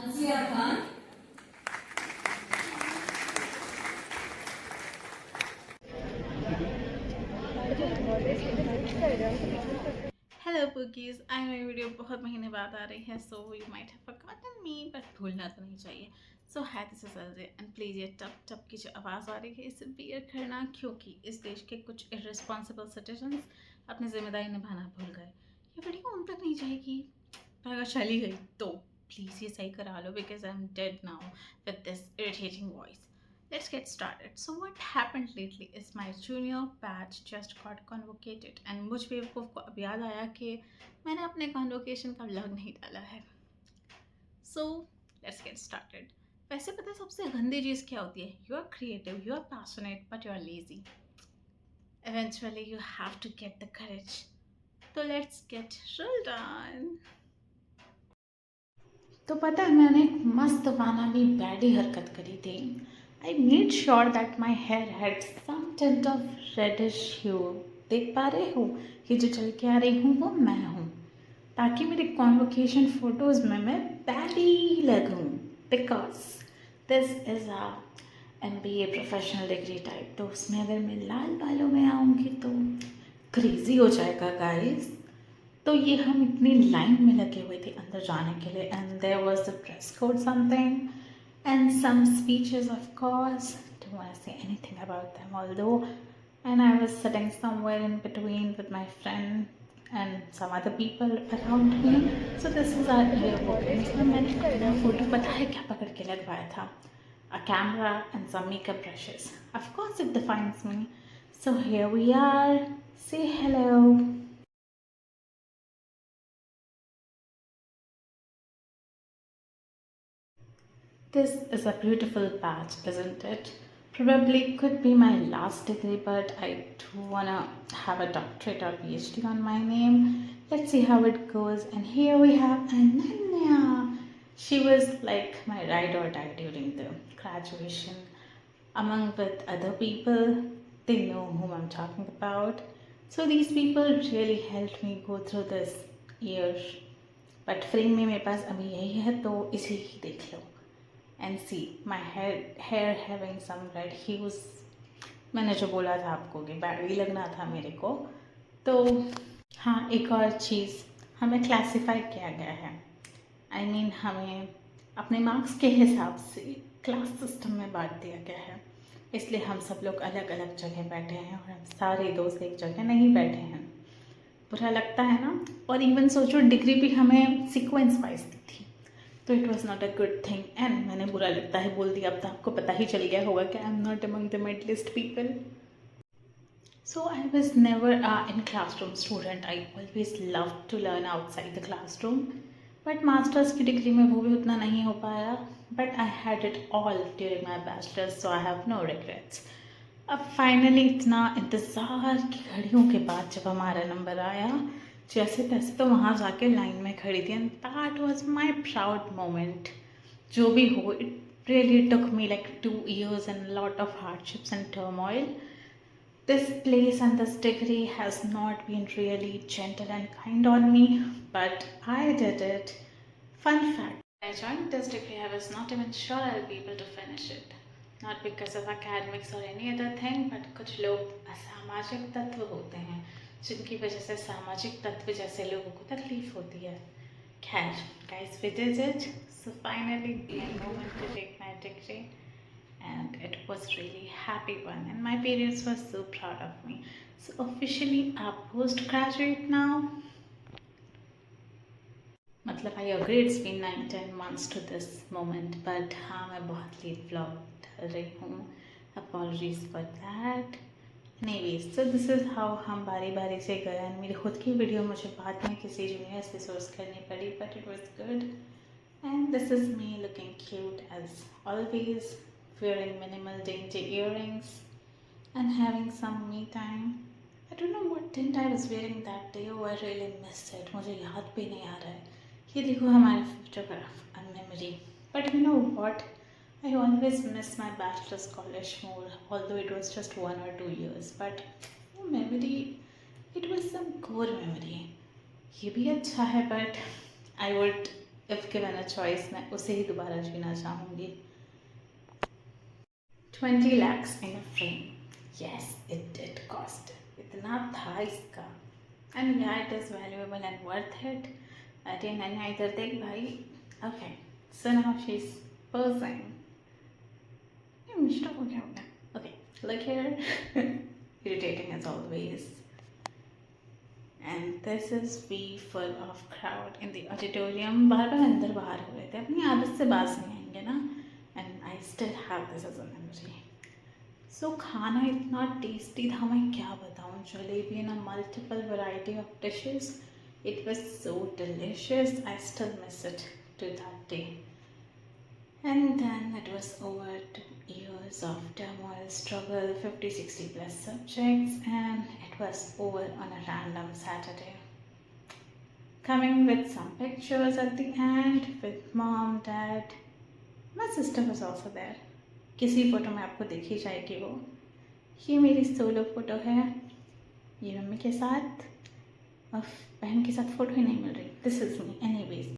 Answer Khan. Hello पुकीज़, आज मेरी video बहुत महीने बाद आ रही है, so you might have forgotten me, but भूलना तो नहीं चाहिए। सो है this is LJ and please ये टप टप की जो आवाज़ आ रही है इसे बियर करना, क्योंकि इस देश के कुछ इररिस्पॉन्सिबल सिटीजन्स अपनी जिम्मेदारी निभाना भूल गए। ये वीडियो उन तक नहीं जाएगी, पर अगर चली गई तो प्लीज़ ये सही करा लो, because I am dead now with this irritating voice. Let's get started. So what happened lately is my junior batch just got convocated and मुझ बेवकूफ़ को अब याद आया कि मैंने अपने convocation का vlog नहीं डाला है. So let's get started. वैसे पता है सबसे गंदी चीज़ क्या होती है? You are creative, you are passionate, but you are lazy. Eventually you have to get the courage. So let's get rolled on. तो पता है मैंने एक मस्त वाना भी बैडी हरकत करी थी. I made sure that my hair had some tint of reddish hue. देख पा रहे हो, ये जो चल के आ रही हूँ वो मैं हूँ, ताकि मेरे कॉन्वोकेशन फोटोज़ में मैं बैडी लगूँ. Because this is a MBA professional degree type, तो उसमें अगर मैं लाल बालों में आऊँगी तो क्रेज़ी हो जाएगा गाइस. तो ये हम इतनी लाइन में लगे हुए थे अंदर जाने के लिए, and there was the dress code something and some speeches of course. Don't want to say anything about them although. And I was sitting somewhere in between with my friend and some other people around me. So this is our yearbook. And इसमें मैंने अपना photo पता है क्या पकड़ के लगवाया था? A camera and some makeup brushes. Of course it defines me. So here we are. Say hello. This is a beautiful patch, isn't it? Probably could be my last degree, but I do wanna have a doctorate or PhD on my name. Let's see how it goes. And here we have Ananya. She was like my ride or die during the graduation. Among with other people, they know whom I'm talking about. So these people really helped me go through this year. But frame में मेरे पास अभी यही है, तो इसी ही देख लो. And see my hair having some red hues. मैंने जो बोला था आपको कि बैडी लगना था मेरे को. तो हाँ, एक और चीज़, हमें क्लासीफाई किया गया है. आई मीन हमें अपने मार्क्स के हिसाब से क्लास सिस्टम में बांट दिया गया है. इसलिए हम सब लोग अलग अलग जगह बैठे हैं और हम सारे दोस्त एक जगह नहीं बैठे हैं. बुरा लगता है ना. और इवन सोचो डिग्री भी हमें सीक्वेंस वाइज दी थी, तो it was not a good thing. And मैंने बुरा लगता है बोल दिया. अब तो आपको पता ही चल गया होगा कि I am not among the midlist people. So I was never a in classroom student. I always loved to learn outside the classroom. But masters की डिग्री में वो भी उतना नहीं हो पाया. But I had it all during my bachelor's, so I have no regrets. अब finally इतना इंतज़ार की घड़ियों के बाद जब हमारा नंबर आया, जैसे तैसे तो वहाँ जाके लाइन में खड़ी थी. And that was my proud moment. जो भी हो, it really took me like 2 years and a lot of hardships and turmoil. This place and this degree has not been really gentle and kind on me, but I did it. Fun fact, I joined this degree, I was not even sure I'll be able to finish it. Not because of academics or any other thing, but कुछ लोग असामाजिक तत्व होते हैं जिनकी वजह से सामाजिक तत्व जैसे लोगों को तकलीफ होती है. खैर, guys, we did it. So finally, the moment to take my degree, and it was really happy one, and my parents were so proud of me. So officially a postgraduate now. मतलब I agree it's been 9-10 months to this moment, but हाँ मैं बहुत late blog डाल रही हूँ. Apologies for that. Anyways, so this is how हम बारी बारी से गए. एंड मेरी खुद की वीडियो मुझे बाद में किसी जूनियर से सोर्स करनी पड़ी, but it was good. And this is me looking cute as always, wearing minimal dainty earrings and having some me time. I don't know what tint I was wearing that day. Oh, I really missed it. मुझे याद भी नहीं आ रहा है. ये देखो हमारे photograph, a memory. But you know what? I always miss my bachelor's college more, although it was just 1 or 2 years. But memory, it was some core memory. ये भी अच्छा है, but I would if given a choice मैं उसे ही दोबारा जीना चाहूँगी। 20 lakhs in a frame. Yes, it did cost. इतना था इसका। And yeah, it is valuable and worth it. अरे नन्हा इधर देख भाई। Okay, so now she's posing. ये मिस्टर को क्या हो गया? Okay, look here. Irritating as always. And this is we full of crowd in the auditorium. बार बार अंदर बाहर हो रहे थे, अपनी आदत से बाज नहीं आएंगे ना. And I still have this as a memory. So खाना इतना टेस्टी था, मैं क्या बताऊँ. Jalebi in a multiple variety of dishes. It was so delicious. I still miss it to that day. And then it was over 2 years of turmoil, struggle, 50-60 plus subjects, and it was over on a random Saturday. Coming with some pictures at the end with mom, dad. My sister was also there. किसी photo में आपको देखी जाएगी वो. ये मेरी solo photo है, ये मम्मी के साथ. अब बहन के साथ फोटो ही नहीं मिल रही. This is me anyways.